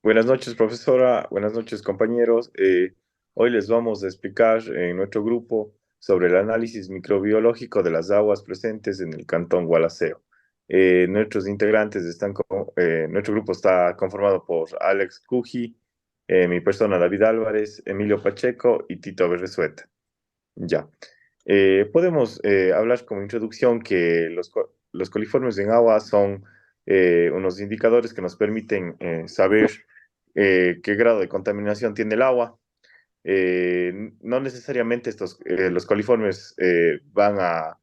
Buenas noches, profesora. Buenas noches, compañeros. Hoy les vamos a explicar en nuestro grupo sobre el análisis microbiológico de las aguas presentes en el cantón Gualaceo. Nuestros integrantes nuestro grupo está conformado por Alex Cuji, mi persona David Álvarez, Emilio Pacheco y Tito Berresueta. Ya. Podemos hablar como introducción que los coliformes en agua son unos indicadores que nos permiten saber qué grado de contaminación tiene el agua. No necesariamente los coliformes van a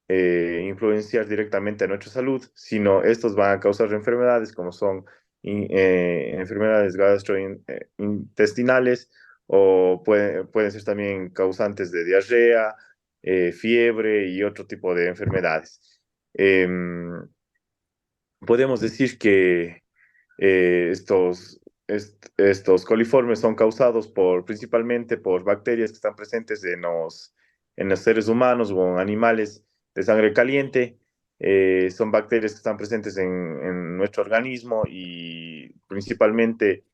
influenciar directamente a nuestra salud, sino estos van a causar enfermedades como son enfermedades gastrointestinales o pueden ser también causantes de diarrea, fiebre y otro tipo de enfermedades. Podemos decir que estos coliformes son causados principalmente por bacterias que están presentes en los seres humanos o en animales de sangre caliente. Son bacterias que están presentes en nuestro organismo y principalmente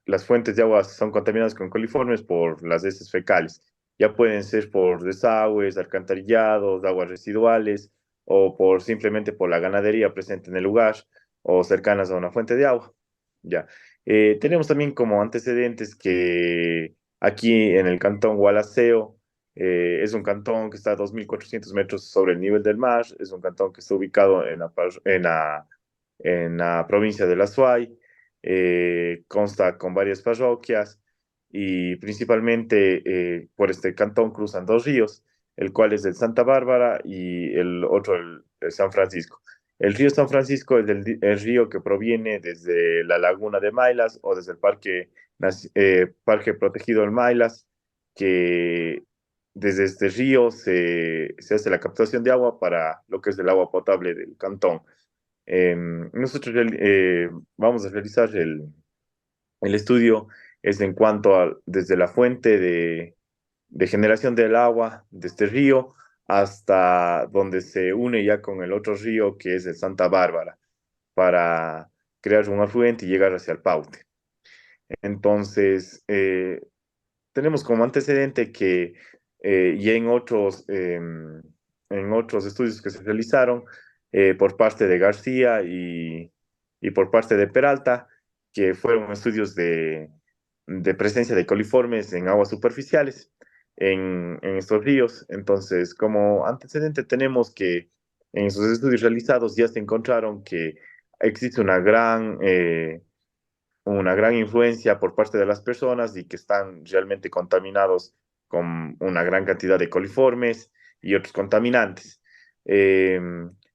las fuentes de agua son contaminadas con coliformes por las heces fecales. Ya pueden ser por desagües, alcantarillados, aguas residuales o simplemente por la ganadería presente en el lugar o cercanas a una fuente de agua. Ya. Tenemos también como antecedentes que aquí en el cantón Gualaceo es un cantón que está a 2.400 metros sobre el nivel del mar, es un cantón que está ubicado en la provincia de La Suay, consta con varias parroquias y principalmente por este cantón cruzan dos ríos, el cual es el Santa Bárbara y el otro el San Francisco. El río San Francisco es el río que proviene desde la laguna de Mailas o desde el Parque Protegido del Mailas, que desde este río se hace la captación de agua para lo que es el agua potable del cantón. Nosotros vamos a realizar el estudio es en cuanto a desde la fuente de generación del agua de este río hasta donde se une ya con el otro río que es el Santa Bárbara para crear un afluente y llegar hacia el Paute. Entonces, tenemos como antecedente que ya en otros estudios que se realizaron por parte de García y por parte de Peralta, que fueron estudios de presencia de coliformes en aguas superficiales en estos ríos. Entonces, como antecedente tenemos que en esos estudios realizados ya se encontraron que existe una gran influencia por parte de las personas y que están realmente contaminados con una gran cantidad de coliformes y otros contaminantes. Eh,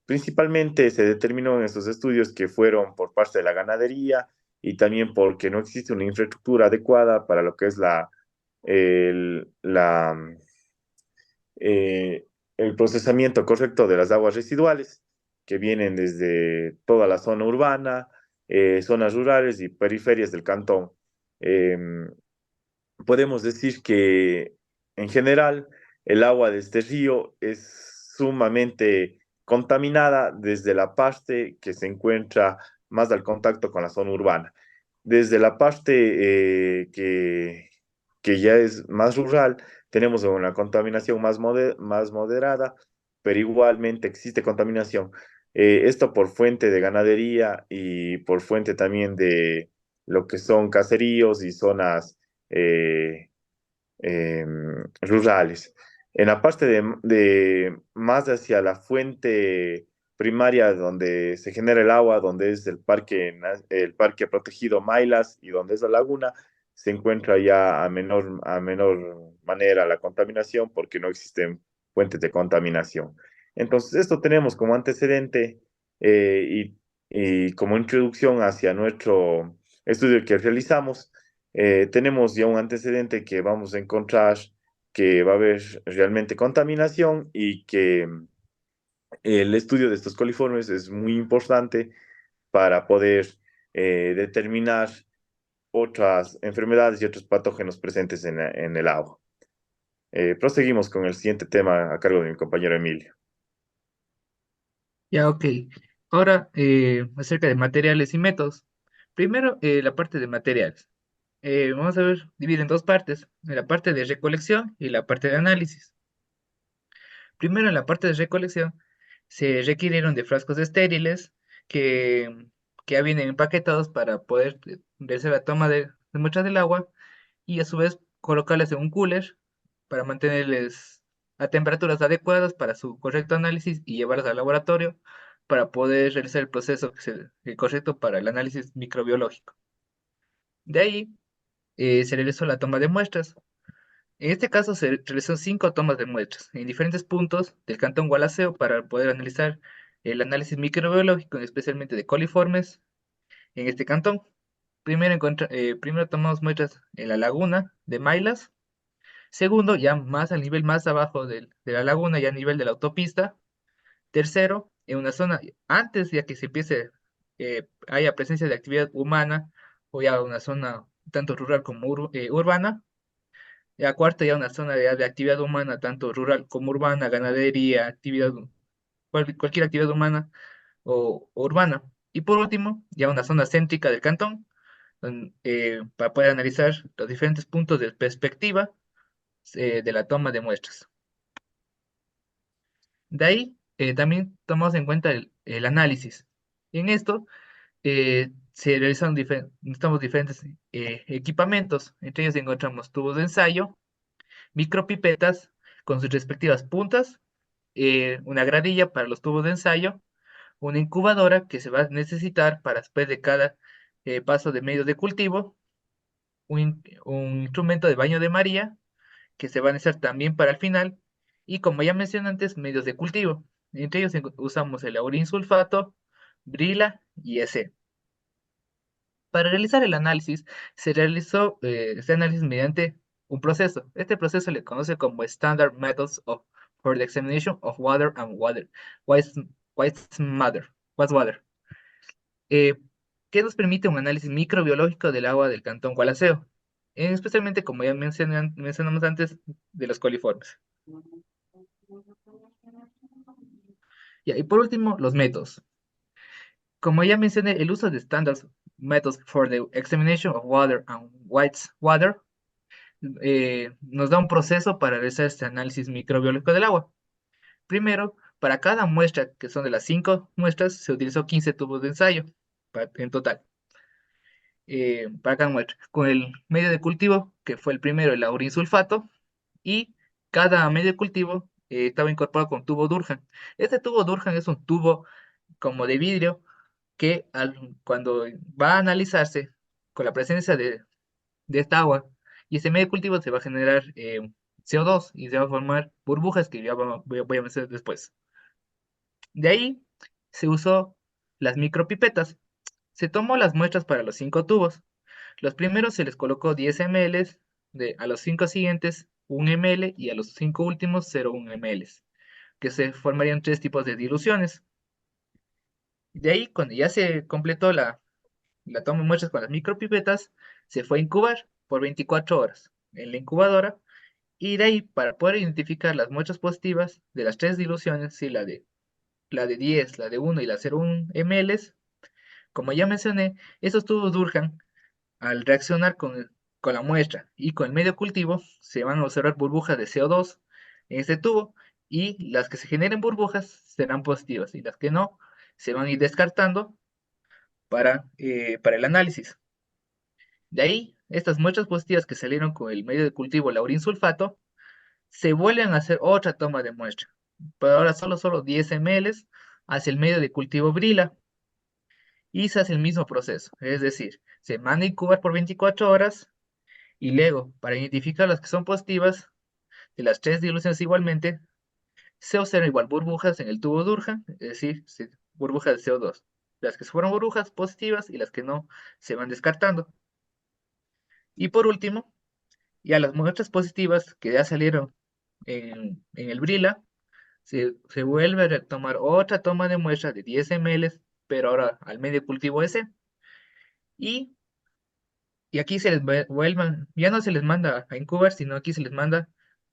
Principalmente se determinó en estos estudios que fueron por parte de la ganadería y también porque no existe una infraestructura adecuada para lo que es el, la, eh, el procesamiento correcto de las aguas residuales que vienen desde toda la zona urbana, zonas rurales y periferias del cantón. Eh, Podemos decir que en general el agua de este río es sumamente contaminada desde la parte que se encuentra más al contacto con la zona urbana. Desde la parte que ya es más rural, tenemos una contaminación más moderada, pero igualmente existe contaminación. Esto por fuente de ganadería y por fuente también de lo que son caseríos y zonas eh, rurales. En la parte de más hacia la fuente primaria donde se genera el agua, donde es el parque protegido Mailas y donde es la laguna, se encuentra ya a menor manera la contaminación porque no existen fuentes de contaminación. Entonces, esto tenemos como antecedente y como introducción hacia nuestro estudio que realizamos. Tenemos ya un antecedente que vamos a encontrar que va a haber realmente contaminación y que el estudio de estos coliformes es muy importante para poder determinar otras enfermedades y otros patógenos presentes en el agua. Proseguimos con el siguiente tema a cargo de mi compañero Emilio. Ya, ok. Ahora, acerca de materiales y métodos. Primero, la parte de materiales. Vamos a ver, divide en dos partes, en la parte de recolección y la parte de análisis. Primero, en la parte de recolección, se requirieron de frascos estériles que, que ya vienen empaquetados para poder realizar la toma de muestras del agua y a su vez colocarlas en un cooler para mantenerles a temperaturas adecuadas para su correcto análisis y llevarlas al laboratorio para poder realizar el proceso el correcto para el análisis microbiológico. De ahí se realizó la toma de muestras. En este caso se realizó 5 tomas de muestras en diferentes puntos del cantón Gualaceo para poder analizar el análisis microbiológico, especialmente de coliformes en este cantón. Primero tomamos muestras en la laguna de Mailas. Segundo, ya más al nivel más abajo de la laguna, ya a nivel de la autopista. Tercero, en una zona antes ya que se empiece, haya presencia de actividad humana o ya una zona tanto rural como urbana. Ya cuarto, ya una zona de actividad humana, tanto rural como urbana, ganadería, cualquier actividad humana o urbana. Y por último, ya una zona céntrica del cantón, para poder analizar los diferentes puntos de perspectiva de la toma de muestras. De ahí también tomamos en cuenta el análisis. En esto se realizaron necesitamos diferentes equipamientos. Entre ellos encontramos tubos de ensayo, micropipetas con sus respectivas puntas, una gradilla para los tubos de ensayo, una incubadora que se va a necesitar para después de cada paso de medios de cultivo, un instrumento de baño de María que se va a necesitar también para el final, y como ya mencioné antes, medios de cultivo. Entre ellos usamos el aurín sulfato, brila y EC. Para realizar el análisis, se realizó este análisis mediante un proceso. Este proceso le conoce como Standard Methods for the Examination of Water and Waste, Wastewater, eh, que nos permite un análisis microbiológico del agua del cantón Gualaceo, especialmente como ya mencionamos antes, de los coliformes. Ya, y por último, los métodos. Como ya mencioné, el uso de Standard Methods for the Examination of Water and Wastewater nos da un proceso para realizar este análisis microbiológico del agua. Primero, para cada muestra, que son de las 5 muestras, se utilizó 15 tubos de ensayo en total, para cada muestra, con el medio de cultivo, que fue el primero, el laurín sulfato, y cada medio de cultivo estaba incorporado con tubo Durhan. Este tubo Durhan es un tubo como de vidrio que cuando va a analizarse con la presencia de esta agua y ese medio de cultivo se va a generar CO2 y se va a formar burbujas que ya voy a mencionar después. De ahí se usó las micropipetas. Se tomó las muestras para los 5 tubos. Los primeros se les colocó 10 ml, a los 5 siguientes 1 ml y a los 5 últimos 0,1 ml, que se formarían 3 tipos de diluciones. De ahí, cuando ya se completó la toma de muestras con las micropipetas, se fue a incubar por 24 horas en la incubadora y de ahí para poder identificar las muestras positivas de las 3 diluciones, sí, la de 10, la de 1 y la 0,1 ml, como ya mencioné, esos tubos Durhan, al reaccionar con la muestra y con el medio cultivo, se van a observar burbujas de CO2 en este tubo y las que se generen burbujas serán positivas y las que no se van a ir descartando para el análisis. De ahí, estas muestras positivas que salieron con el medio de cultivo laurín sulfato, se vuelven a hacer otra toma de muestra, pero ahora solo 10 ml hacia el medio de cultivo brila y se hace el mismo proceso, es decir, se manda a incubar por 24 horas y luego, para identificar las que son positivas, de las 3 diluciones igualmente, se observan igual burbujas en el tubo Durhan, es decir, burbujas de CO2. Las que fueron burbujas positivas y las que no se van descartando. Y por último, ya las muestras positivas que ya salieron en el Brila, se vuelve a tomar otra toma de muestra de 10 ml, pero ahora al medio cultivo S, y, y aquí ya no se les manda a incubar, sino aquí se les manda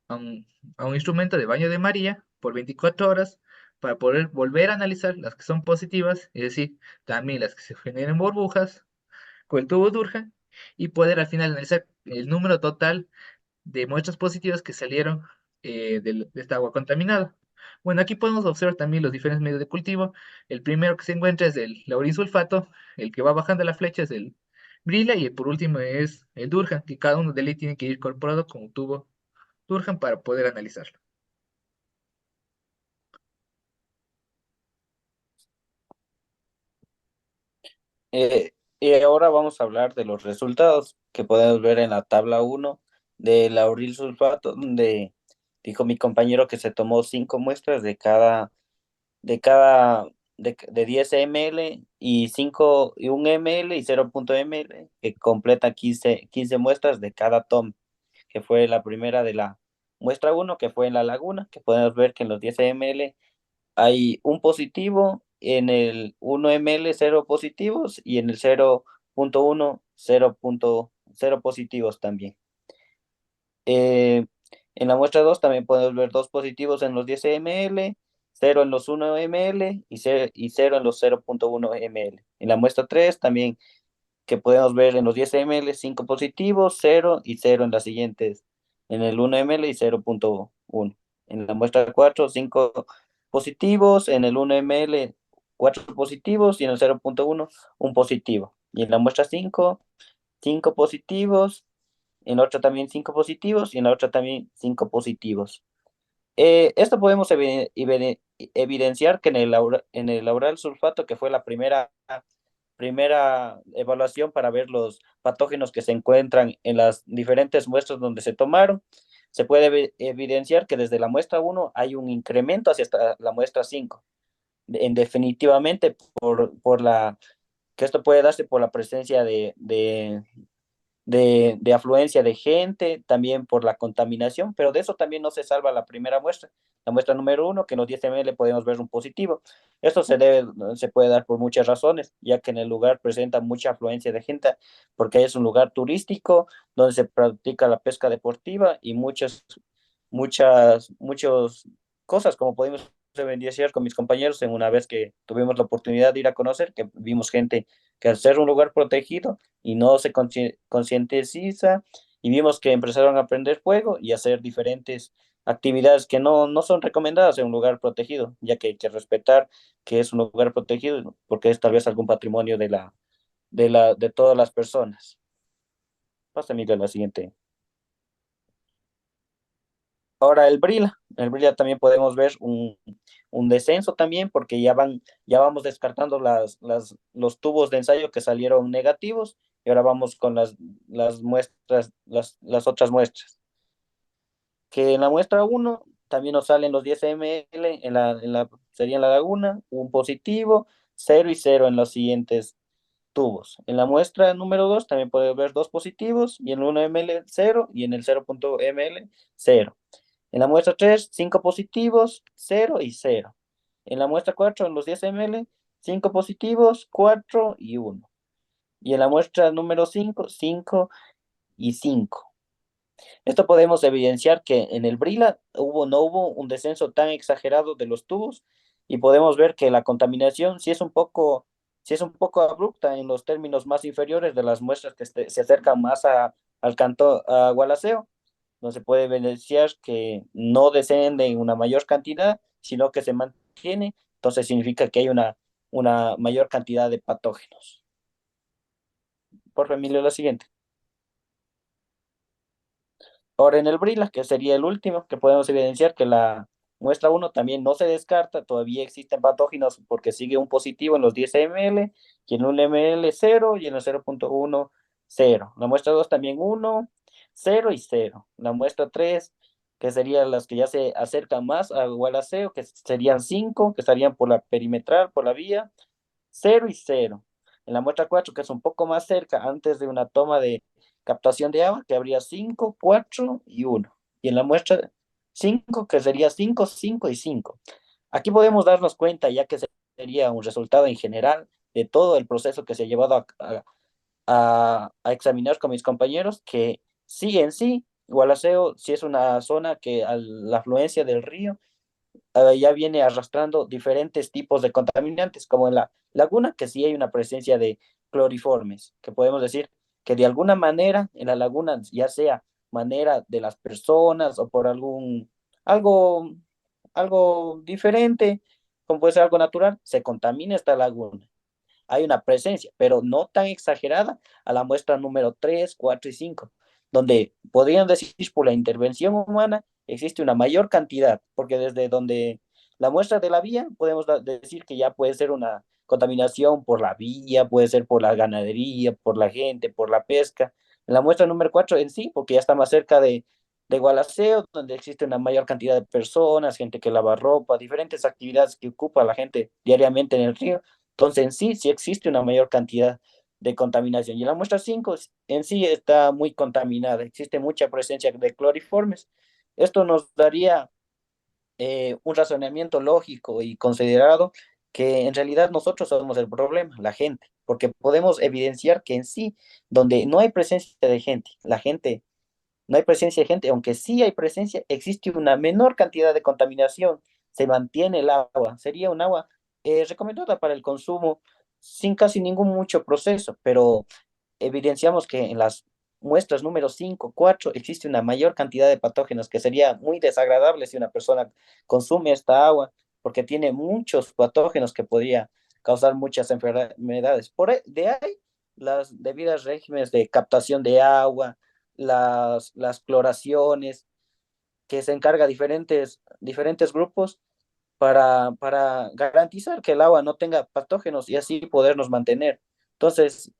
a un instrumento de baño de María por 24 horas para poder volver a analizar las que son positivas, es decir, también las que se generen burbujas, con el tubo Durham y poder al final analizar el número total de muestras positivas que salieron de esta agua contaminada. Bueno, aquí podemos observar también los diferentes medios de cultivo. El primero que se encuentra es el laurinsulfato, el que va bajando la flecha es el Brila y el por último es el Durham, que cada uno de ellos tiene que ir incorporado con un tubo Durham para poder analizarlo. Eh, y ahora vamos a hablar de los resultados que podemos ver en la tabla uno de lauril sulfato, donde dijo mi compañero que se tomó 5 muestras de 10 ml y 5 y 1 ml y 0.ml, que completa 15 muestras de cada toma, que fue la primera de la muestra uno que fue en la laguna, que podemos ver que en los 10 ml hay un positivo, en el 1 ml 0 positivos y en el 0.1 0.0 positivos también. En la muestra 2 también podemos ver 2 positivos en los 10 ml, 0 en los 1 ml y 0 en los 0.1 ml. En la muestra 3 también que podemos ver en los 10 ml 5 positivos, 0 y 0 en las siguientes, en el 1 ml y 0.1. En la muestra 4 5 positivos, en el 1 ml 4 positivos y en el 0.1 un positivo. Y en la muestra 5 5 positivos, en la otra también 5 positivos y en la otra también 5 positivos. Esto podemos evidenciar que en el laural sulfato, que fue la primera evaluación para ver los patógenos que se encuentran en las diferentes muestras donde se tomaron, se puede evidenciar que desde la muestra uno hay un incremento hacia la muestra 5. Definitivamente que esto puede darse por la presencia de afluencia de gente, también por la contaminación, pero de eso también no se salva la primera muestra. La muestra número uno, que en los 10 ml podemos ver un positivo. Esto se puede dar por muchas razones, ya que en el lugar presenta mucha afluencia de gente, porque es un lugar turístico donde se practica la pesca deportiva y muchas cosas, como pudimos evidenciar con mis compañeros en una vez que tuvimos la oportunidad de ir a conocer, que vimos gente que al ser un lugar protegido y no se concientiza y vimos que empezaron a aprender fuego y hacer diferentes actividades que no son recomendadas en un lugar protegido, ya que hay que respetar que es un lugar protegido porque es tal vez algún patrimonio de todas las personas. Pasa, Miguel, a la siguiente. Ahora el Brila también podemos ver un descenso también porque ya vamos descartando los tubos de ensayo que salieron negativos y ahora vamos con las muestras, las otras muestras. Que en la muestra uno también nos salen los 10 ml sería en la laguna, un positivo, 0 y 0 en los siguientes tubos. En la muestra número 2 también podemos ver 2 positivos y en el 1 ml 0 y en el 0.ml 0. En la muestra 3 5 positivos, 0 y 0. En la muestra 4 en los 10 ml, 5 positivos, 4 y 1. Y en la muestra número 5 5 y 5. Esto podemos evidenciar que en el Brila no hubo un descenso tan exagerado de los tubos y podemos ver que la contaminación sí es un poco abrupta en los términos más inferiores de las muestras que se acercan más al cantón a Gualaceo, no se puede evidenciar que no desciende en una mayor cantidad, sino que se mantiene, entonces significa que hay una mayor cantidad de patógenos. Por Emilio, la siguiente. Ahora en el Brila, que sería el último, que podemos evidenciar que la muestra uno también no se descarta, todavía existen patógenos porque sigue un positivo en los 10 ml, y en un ml 0 y en el 0.1 0. La muestra 2 también 1, 0 y 0. La muestra 3, que serían las que ya se acercan más al Gualaceo, que serían 5, que estarían por la perimetral, por la vía, 0 y 0. En la muestra 4, que es un poco más cerca, antes de una toma de captación de agua, que habría 5, 4 y 1. Y en la muestra 5, que sería 5, 5 y 5. Aquí podemos darnos cuenta, ya que sería un resultado en general de todo el proceso que se ha llevado a examinar con mis compañeros, que sí en sí, Gualaceo sí es una zona que a la afluencia del río ya viene arrastrando diferentes tipos de contaminantes, como en la laguna, que sí hay una presencia de cloriformes, que podemos decir que de alguna manera en la laguna, ya sea manera de las personas o por algo, algo diferente, como puede ser algo natural, se contamina esta laguna. Hay una presencia, pero no tan exagerada a la muestra número 3, 4 y 5, donde podrían decir por la intervención humana existe una mayor cantidad, porque desde donde la muestra de la vía podemos decir que ya puede ser una contaminación por la vía, puede ser por la ganadería, por la gente, por la pesca. En la muestra número 4 en sí, porque ya está más cerca de Gualaceo, donde existe una mayor cantidad de personas, gente que lava ropa, diferentes actividades que ocupa la gente diariamente en el río. Entonces, en sí, sí existe una mayor cantidad de contaminación. Y la muestra 5 en sí está muy contaminada, existe mucha presencia de cloriformes. Esto nos daría un razonamiento lógico y considerado que en realidad nosotros somos el problema, la gente, porque podemos evidenciar que en sí, donde no hay presencia de gente, la gente, no hay presencia de gente, aunque sí hay presencia, existe una menor cantidad de contaminación, se mantiene el agua, sería un agua recomendada para el consumo sin casi ningún mucho proceso, pero evidenciamos que en las muestras número 5, 4 existe una mayor cantidad de patógenos que sería muy desagradable si una persona consume esta agua, porque tiene muchos patógenos que podría causar muchas enfermedades. De ahí, las debidas regímenes de captación de agua, las cloraciones, que se encarga diferentes grupos para garantizar que el agua no tenga patógenos y así podernos mantener. Entonces,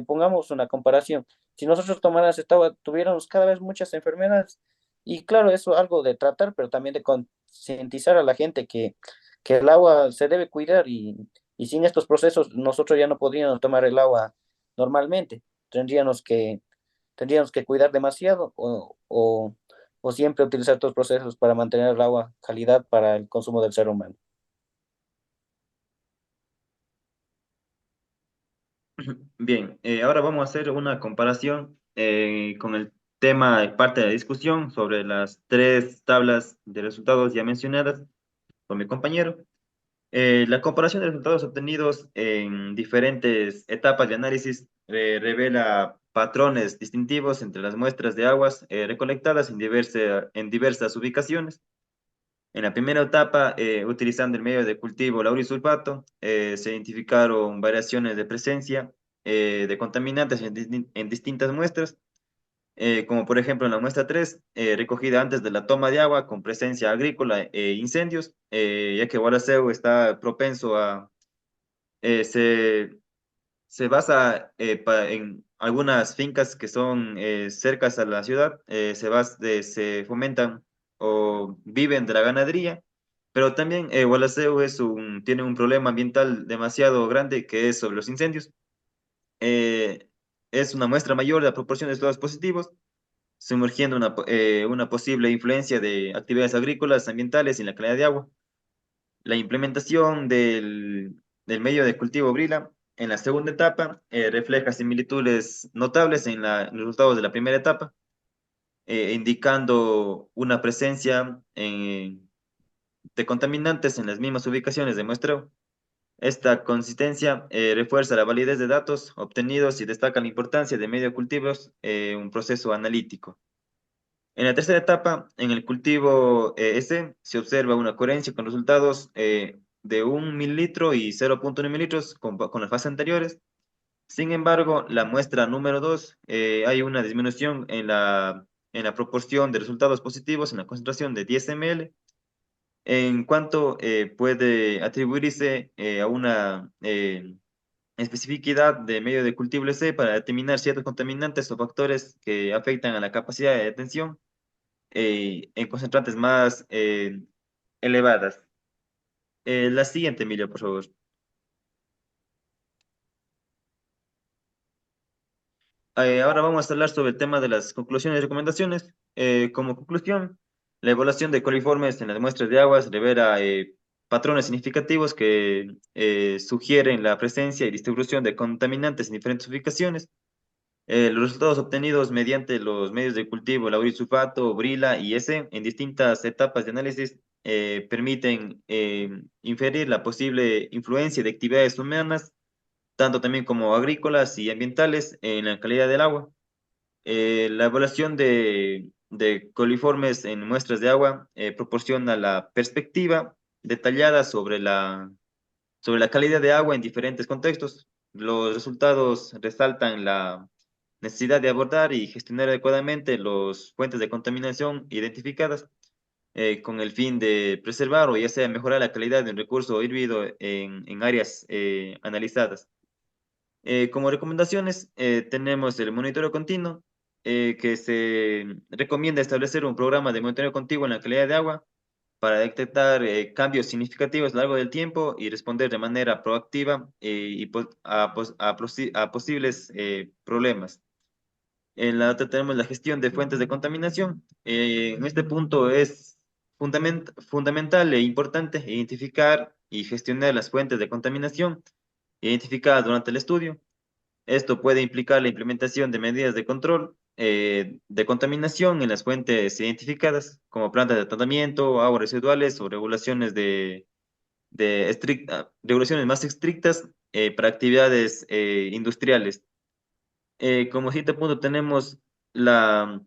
pongamos una comparación. Si nosotros tomáramos esta agua, tuviéramos cada vez muchas enfermedades. Y claro, eso es algo de tratar, pero también de concientizar a la gente que el agua se debe cuidar y sin estos procesos nosotros ya no podríamos tomar el agua normalmente. Tendríamos que, tendríamos que cuidar demasiado o siempre utilizar estos procesos para mantener el agua calidad para el consumo del ser humano. Bien, ahora vamos a hacer una comparación con el tema, parte de la discusión sobre las tres tablas de resultados ya mencionadas por mi compañero. La comparación de resultados obtenidos en diferentes etapas de análisis revela patrones distintivos entre las muestras de aguas recolectadas en diversas ubicaciones. En la primera etapa, utilizando el medio de cultivo laurisulfato, se identificaron variaciones de presencia de contaminantes en distintas muestras, como por ejemplo en la muestra 3, recogida antes de la toma de agua con presencia agrícola e incendios, ya que Gualaceo está propenso a, se basa en algunas fincas que son cercas a la ciudad, se fomentan o viven de la ganadería, pero también Gualaceo tiene un problema ambiental demasiado grande que es sobre los incendios. Eh, es una muestra mayor de la proporción de estados positivos, sumergiendo una posible influencia de actividades agrícolas, ambientales y en la calidad de agua. La implementación del medio de cultivo Brila en la segunda etapa refleja similitudes notables en los resultados de la primera etapa, indicando una presencia de contaminantes en las mismas ubicaciones de muestreo. Esta consistencia refuerza la validez de datos obtenidos y destaca la importancia de medio de cultivos, un proceso analítico. En la tercera etapa, en el cultivo S, se observa una coherencia con resultados de 1 mililitro y 0,1 mililitros con las fases anteriores. Sin embargo, la muestra número 2, hay una disminución en la proporción de resultados positivos en la concentración de 10 ml, en cuanto puede atribuirse a una especificidad de medio de cultivo C para determinar ciertos contaminantes o factores que afectan a la capacidad de detención en concentrantes más elevadas. La siguiente, Emilio, por favor. Ahora vamos a hablar sobre el tema de las conclusiones y recomendaciones. Como conclusión, la evaluación de coliformes en las muestras de aguas revela patrones significativos que sugieren la presencia y distribución de contaminantes en diferentes ubicaciones. Los resultados obtenidos mediante los medios de cultivo laurisulfato, brila y S en distintas etapas de análisis permiten inferir la posible influencia de actividades humanas tanto también como agrícolas y ambientales en la calidad del agua. La evaluación de coliformes en muestras de agua proporciona la perspectiva detallada sobre la calidad de agua en diferentes contextos. Los resultados resaltan la necesidad de abordar y gestionar adecuadamente las fuentes de contaminación identificadas con el fin de preservar o ya sea mejorar la calidad de un recurso hídrico en áreas analizadas. Como recomendaciones, tenemos el monitoreo continuo, que se recomienda establecer un programa de monitoreo continuo en la calidad de agua para detectar cambios significativos a lo largo del tiempo y responder de manera proactiva a posibles problemas. En la otra tenemos la gestión de fuentes de contaminación. En este punto es fundamental e importante identificar y gestionar las fuentes de contaminación identificadas durante el estudio. Esto puede implicar la implementación de medidas de control de contaminación en las fuentes identificadas, como plantas de tratamiento, aguas residuales o regulaciones más estrictas para actividades industriales. Como siguiente punto tenemos la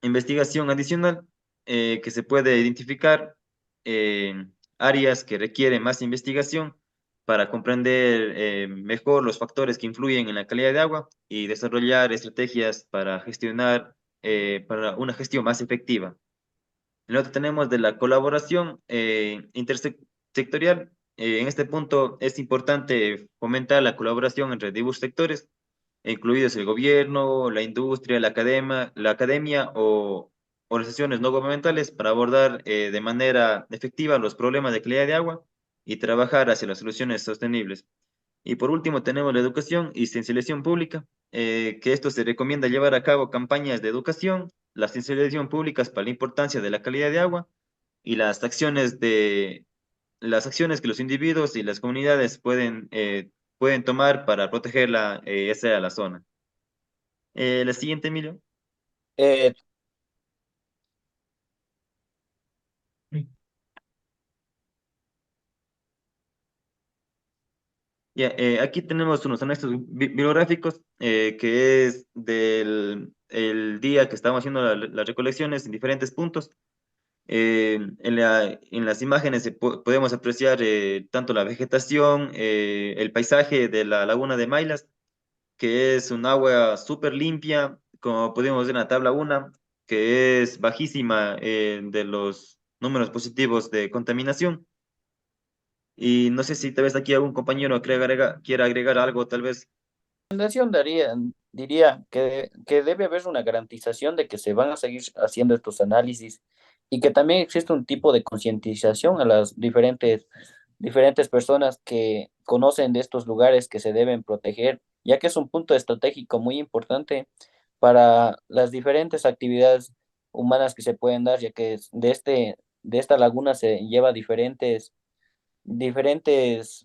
investigación adicional que se puede identificar áreas que requieren más investigación para comprender mejor los factores que influyen en la calidad de agua y desarrollar estrategias para una gestión más efectiva. En el otro tenemos de la colaboración intersectorial. En este punto es importante fomentar la colaboración entre diversos sectores, incluidos el gobierno, la industria, la academia o organizaciones no gubernamentales para abordar de manera efectiva los problemas de calidad de agua y trabajar hacia las soluciones sostenibles. Y por último tenemos la educación y sensibilización pública, que esto se recomienda llevar a cabo campañas de educación, la sensibilización pública para la importancia de la calidad de agua y las acciones que los individuos y las comunidades pueden tomar para protegerla, esa la zona. La siguiente, Emilio. Eh, Ya, aquí tenemos unos anexos bibliográficos que es del el día que estamos haciendo las recolecciones en diferentes puntos. En las imágenes podemos apreciar tanto la vegetación, el paisaje de la laguna de Mailas, que es un agua súper limpia, como podemos ver en la tabla 1, que es bajísima de los números positivos de contaminación. Y no sé si tal vez aquí algún compañero quiera agregar algo, tal vez. recomendación diría que debe haber una garantización de que se van a seguir haciendo estos análisis y que también existe un tipo de concientización a las diferentes personas que conocen de estos lugares que se deben proteger, ya que es un punto estratégico muy importante para las diferentes actividades humanas que se pueden dar, ya que de esta laguna se lleva diferentes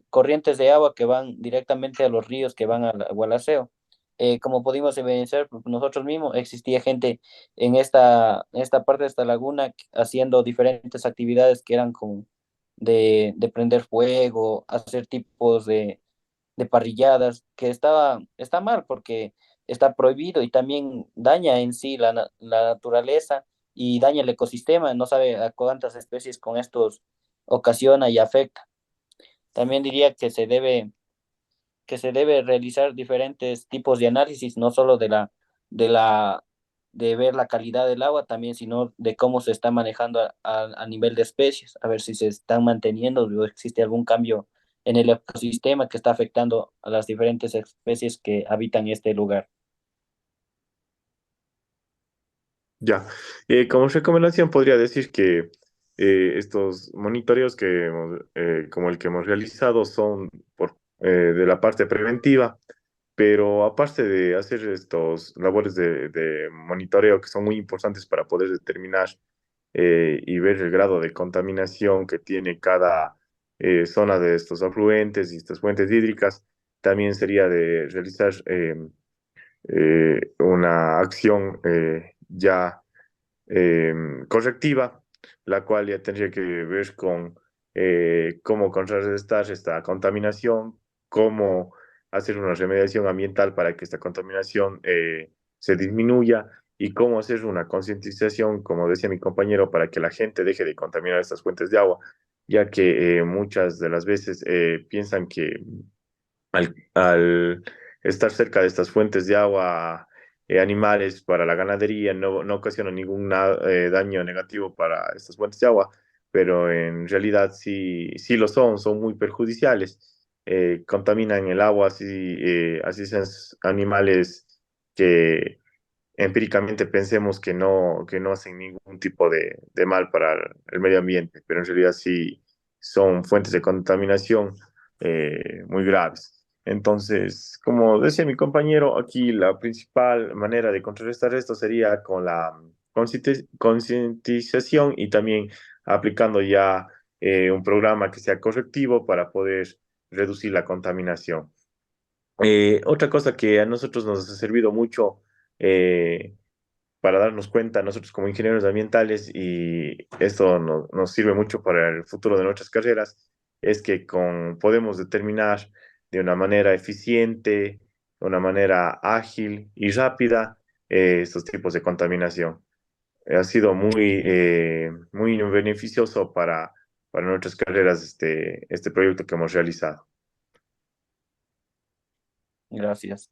corrientes de agua que van directamente a los ríos que van al Gualaceo. Como pudimos evidenciar nosotros mismos, existía gente en esta parte de esta laguna haciendo diferentes actividades que eran como de prender fuego, hacer tipos de parrilladas, que está mal porque está prohibido y también daña en sí la naturaleza y daña el ecosistema, no sabe a cuántas especies con estos ocasiona y afecta. También diría que se debe realizar diferentes tipos de análisis, no solo de la, de ver la calidad del agua también, sino de cómo se está manejando a nivel de especies, a ver si se están manteniendo o existe algún cambio en el ecosistema que está afectando a las diferentes especies que habitan este lugar. Ya, como recomendación podría decir que estos monitoreos como el que hemos realizado son de la parte preventiva, pero aparte de hacer estos labores de monitoreo que son muy importantes para poder determinar y ver el grado de contaminación que tiene cada zona de estos afluentes y estas fuentes hídricas, también sería de realizar una acción ya correctiva, la cual ya tendría que ver con cómo contrarrestar esta contaminación, cómo hacer una remediación ambiental para que esta contaminación se disminuya y cómo hacer una concientización, como decía mi compañero, para que la gente deje de contaminar estas fuentes de agua, ya que muchas de las veces piensan que al estar cerca de estas fuentes de agua, animales para la ganadería no ocasionan ningún daño negativo para estas fuentes de agua, pero en realidad sí lo son muy perjudiciales. Contaminan el agua, así sean animales que empíricamente pensemos que no hacen ningún tipo de mal para el medio ambiente, pero en realidad sí son fuentes de contaminación muy graves. Entonces, como decía mi compañero, aquí la principal manera de contrarrestar esto sería con la concientización y también aplicando ya un programa que sea correctivo para poder reducir la contaminación. Otra cosa que a nosotros nos ha servido mucho eh, para darnos cuenta, nosotros como ingenieros ambientales, y esto nos sirve mucho para el futuro de nuestras carreras, es que podemos determinar de una manera eficiente, de una manera ágil y rápida estos tipos de contaminación. Ha sido muy beneficioso para nuestras carreras este proyecto que hemos realizado. Gracias.